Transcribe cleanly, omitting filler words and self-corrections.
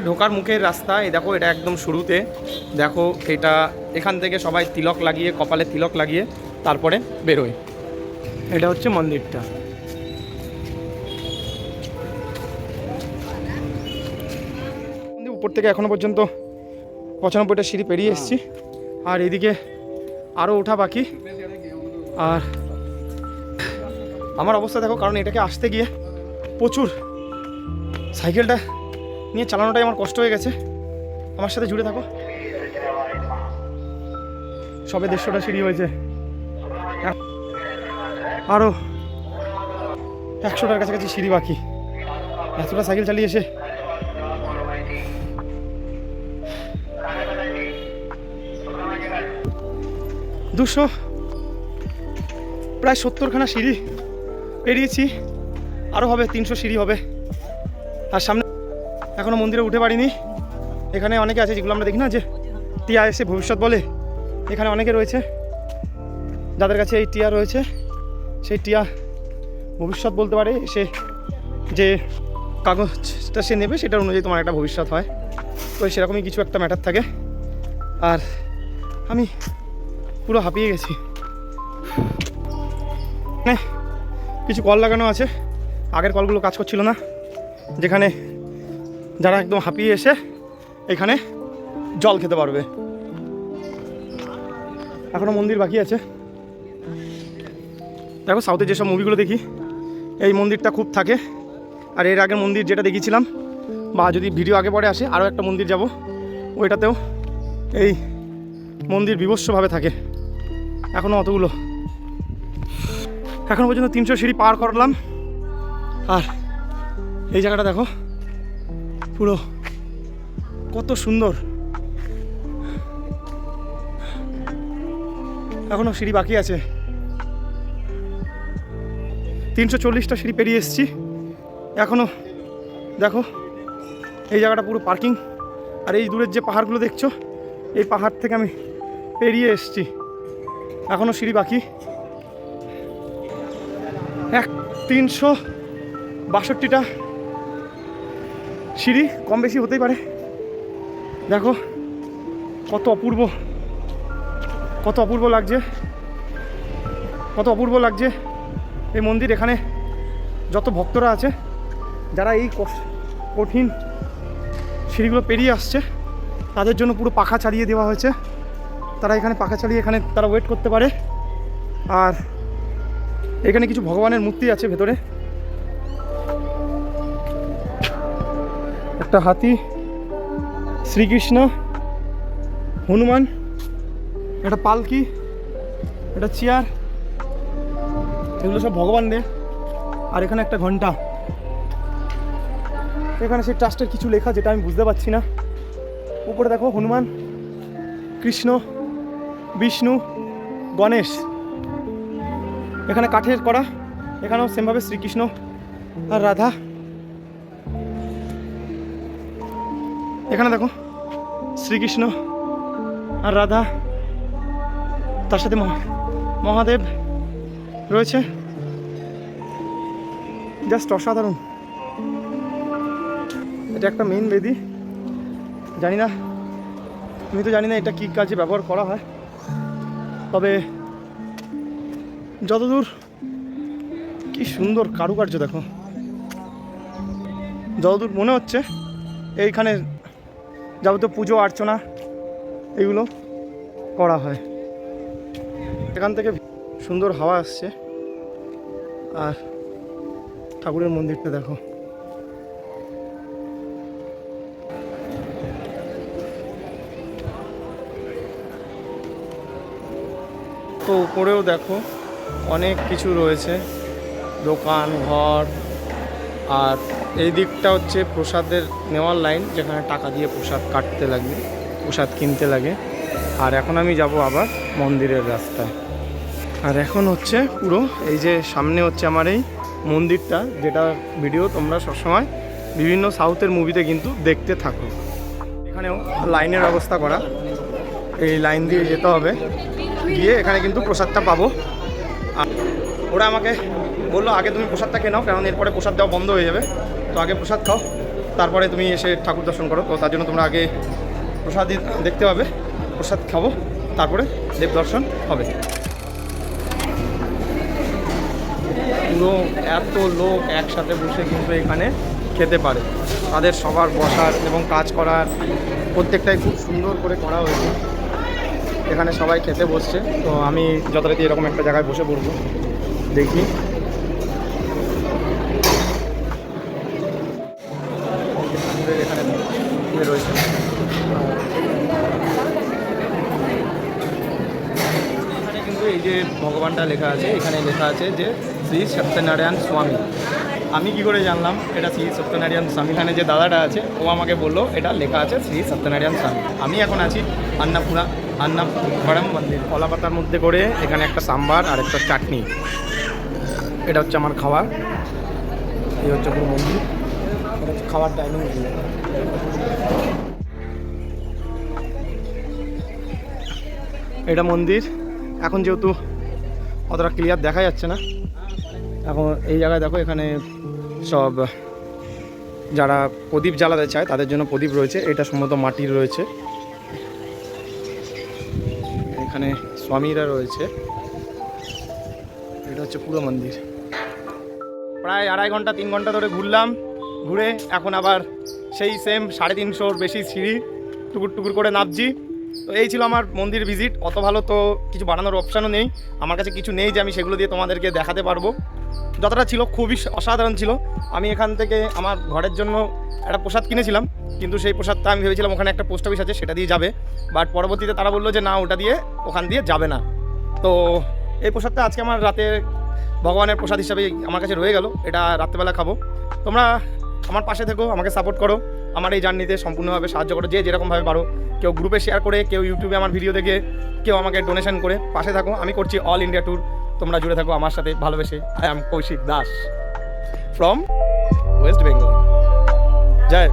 ঢোকার মুখের রাস্তা। এই দেখো, এটা একদম শুরুতে দেখো, এটা এখান থেকে সবাই তিলক লাগিয়ে, কপালে তিলক লাগিয়ে তারপরে বেরোয়। এটা হচ্ছে মন্দিরটা। উপর থেকে এখনো পর্যন্ত 95টা সিঁড়ি পেরিয়ে এসেছি, আর এদিকে আরও ওঠা বাকি। আর আমার অবস্থা দেখো, কারণ এটাকে আসতে গিয়ে প্রচুর সাইকেলটা নিয়ে চালানোটাই আমার কষ্ট হয়ে গেছে। আমার সাথে জুড়ে থাকো। সবে 150টা সিঁড়ি হয়েছে, আরও 100টার কাছাকাছি সিঁড়ি বাকি। এতটা সাইকেল চালিয়ে এসে প্রায় 70খানা সিঁড়ি পেরিয়েছি, আরও হবে 300 সিঁড়ি হবে। আর সামনে এখনও মন্দিরে উঠে পারিনি। এখানে অনেকে আছে, যেগুলো আমরা দেখি না, যে টিয়া এসে ভবিষ্যৎ বলে, এখানে অনেকে রয়েছে যাদের কাছে এই টিয়া রয়েছে। সেই টিয়া ভবিষ্যৎ বলতে পারে, সে যে কাগজটা সে নেবে সেটার অনুযায়ী তোমার একটা ভবিষ্যৎ হয়। তো সেরকমই কিছু একটা ম্যাটার থাকে। আর আমি পুরো হাঁপিয়ে গেছি। কিছু কল লাগানো আছে, আগের কলগুলো কাজ করছিল না, যেখানে যারা একদম হাঁপিয়ে এসে এখানে জল খেতে পারবে। এখনও মন্দির বাকি আছে। দেখো, সাউথে যেসব মুভিগুলো দেখি, এই মন্দিরটা খুব থাকে। আর এর আগের মন্দির যেটা দেখিয়েছিলাম, বা যদি ভিডিও আগে পরে আসে, আরও একটা মন্দির যাব, ওইটাতেও এই মন্দির বিভৎসভাবে থাকে। এখনও অতগুলো, এখনও পর্যন্ত 300 সিঁড়ি পার করলাম। আর এই জায়গাটা দেখো, পুরো কত সুন্দর। এখনও সিঁড়ি বাকি আছে। 340টা সিঁড়ি পেরিয়ে এসেছি। এখনও দেখো, এই জায়গাটা পুরো পার্কিং। আর এই দূরের যে পাহাড়গুলো দেখছো, এই পাহাড় থেকে আমি পেরিয়ে এসেছি। এখনও সিঁড়ি বাকি। 362টা সিঁড়ি, কম বেশি হতেই পারে। দেখো কত অপূর্ব, কত অপূর্ব লাগছে, কত অপূর্ব লাগছে এই মন্দির। এখানে যত ভক্তরা আছে, যারা এই কঠিন সিঁড়িগুলো পেরিয়ে আসছে, তাদের জন্য পুরো পাখা চালিয়ে দেওয়া হয়েছে। তারা এখানে পাখা চালিয়ে এখানে তারা ওয়েট করতে পারে। আর এখানে কিছু ভগবানের মূর্তি আছে ভেতরে, একটা হাতি, শ্রীকৃষ্ণ, হনুমান, একটা পালকি, একটা চেয়ার, এগুলো সব ভগবানদের। আর এখানে একটা ঘন্টা। এখানে সেই ট্রাস্টের কিছু লেখা, যেটা আমি বুঝতে পারছি না। উপরে দেখো হনুমান, কৃষ্ণ, বিষ্ণু, গণেশ। এখানে কাঠের করা, এখানেও সেমভাবে শ্রীকৃষ্ণ আর রাধা। এখানে দেখো শ্রীকৃষ্ণ আর রাধা, তার সাথে মহাদেব রয়েছে। জাস্ট অসাধারণ। এটা একটা মেইন বেদি। জানি না, আমি তো জানি না এটা কী কাজে ব্যবহার করা হয়, তবে যতদূর, কি সুন্দর কারুকার্য দেখো। যতদূর মনে হচ্ছে এইখানে যাবতীয় পুজো অর্চনা এগুলো করা হয়। এখান থেকে সুন্দর হাওয়া আসছে। আর ঠাকুরের মন্দিরটা দেখো, তো উপরেও দেখো অনেক কিছু রয়েছে, দোকান ঘর। আর এই দিকটা হচ্ছে প্রসাদের নেওয়ার লাইন, যেখানে টাকা দিয়ে প্রসাদ কাটতে লাগে, প্রসাদ কিনতে লাগে। আর এখন আমি যাব আবার মন্দিরের রাস্তায়। আর এখন হচ্ছে পুরো এই যে সামনে হচ্ছে আমার এই মন্দিরটা, যেটা ভিডিও তোমরা সবসময় বিভিন্ন সাউথের মুভিতে কিন্তু দেখতে থাকো। এখানেও লাইনের ব্যবস্থা করা, এই লাইন দিয়ে যেতে হবে, গিয়ে এখানে কিন্তু প্রসাদটা পাবো। আর ওরা আমাকে বললো, আগে তুমি প্রসাদটা খেয়ে নাও, কারণ এরপরে প্রসাদ দেওয়া বন্ধ হয়ে যাবে, তো আগে প্রসাদ খাও, তারপরে তুমি এসে ঠাকুর দর্শন করো। তো তার জন্য তোমরা আগে প্রসাদ দেখতে পাবে, প্রসাদ খাবো, তারপরে দেব দর্শন হবে। পুরো এত লোক একসাথে বসে কিন্তু এখানে খেতে পারে। তাদের সবার বসার এবং কাজ করার প্রত্যেকটাই খুব সুন্দর করে করা হয়েছে। এখানে সবাই খেতে বসছে। তো আমি যথারীতি এরকম একটা জায়গায় বসে পড়বো, দেখি। এখানে রয়েছে এখানে কিন্তু এই যে ভগবানটা লেখা আছে, এখানে লেখা আছে যে শ্রী সত্যনারায়ণ স্বামী। আমি কি করে জানলাম এটা শ্রী সত্যনারায়ণ স্বামী? এখানে যে দাদাটা আছে ও আমাকে বললো এটা লেখা আছে শ্রী সত্যনারায়ণ স্বামী। আমি এখন আছি আন্নাপুরম মন্দির। কলা পাতার মধ্যে করে এখানে একটা সাম্বার আর একটা চাটনি, এটা হচ্ছে আমার খাবার। এই হচ্ছে পুরো মন্দির, এটা হচ্ছে খাবার ডাইনিং এরিয়া। এটা মন্দির। এখন যেহেতু অতটা ক্লিয়ার দেখা যাচ্ছে না, এখন এই জায়গায় দেখো এখানে সব যারা প্রদীপ জ্বালাতে চায় তাদের জন্য প্রদীপ রয়েছে। এটা সম্ভবত মাটির রয়েছে। এখানে স্বামীরা রয়েছে। এটা হচ্ছে পুরো মন্দির। প্রায় 2.5 ঘন্টা 3 ঘন্টা ধরে ঘুরলাম, ঘুরে এখন আবার সেই সেম 350-র বেশি সিঁড়ি টুকুর টুকুর করে নামছি। তো এই ছিল আমার মন্দির ভিজিট। অত ভালো তো কিছু বানানোর অপশানও নেই আমার কাছে, কিছু নেই যে আমি সেগুলো দিয়ে তোমাদেরকে দেখাতে পারবো। যতটা ছিল খুবই অসাধারণ ছিল। আমি এখান থেকে আমার ঘরের জন্য একটা প্রসাদ কিনেছিলাম, কিন্তু সেই প্রসাদটা আমি ভেবেছিলাম ওখানে একটা পোস্ট অফিস আছে সেটা দিয়ে যাবে, বাট পরবর্তীতে তারা বললো যে না, ওটা দিয়ে ওখান দিয়ে যাবে না। তো এই প্রসাদটা আজকে আমার রাতে ভগবানের প্রসাদ হিসাবে আমার কাছে রয়ে গেল। এটা রাত্রেবেলা খাবো। তোমরা আমার পাশে থেকো, আমাকে সাপোর্ট করো, আমার এই জার্নিতে সম্পূর্ণভাবে সাহায্য করো, যে যেরকমভাবে পারো। কেউ গ্রুপে শেয়ার করে, কেউ ইউটিউবে আমার ভিডিও দেখে, কেউ আমাকে ডোনেশন করে পাশে থাকো। আমি করছি অল ইন্ডিয়া ট্যুর, তোমরা জুড়ে থাকো আমার সাথে ভালোবেসে। I am Koushik Das from West Bengal. Joy.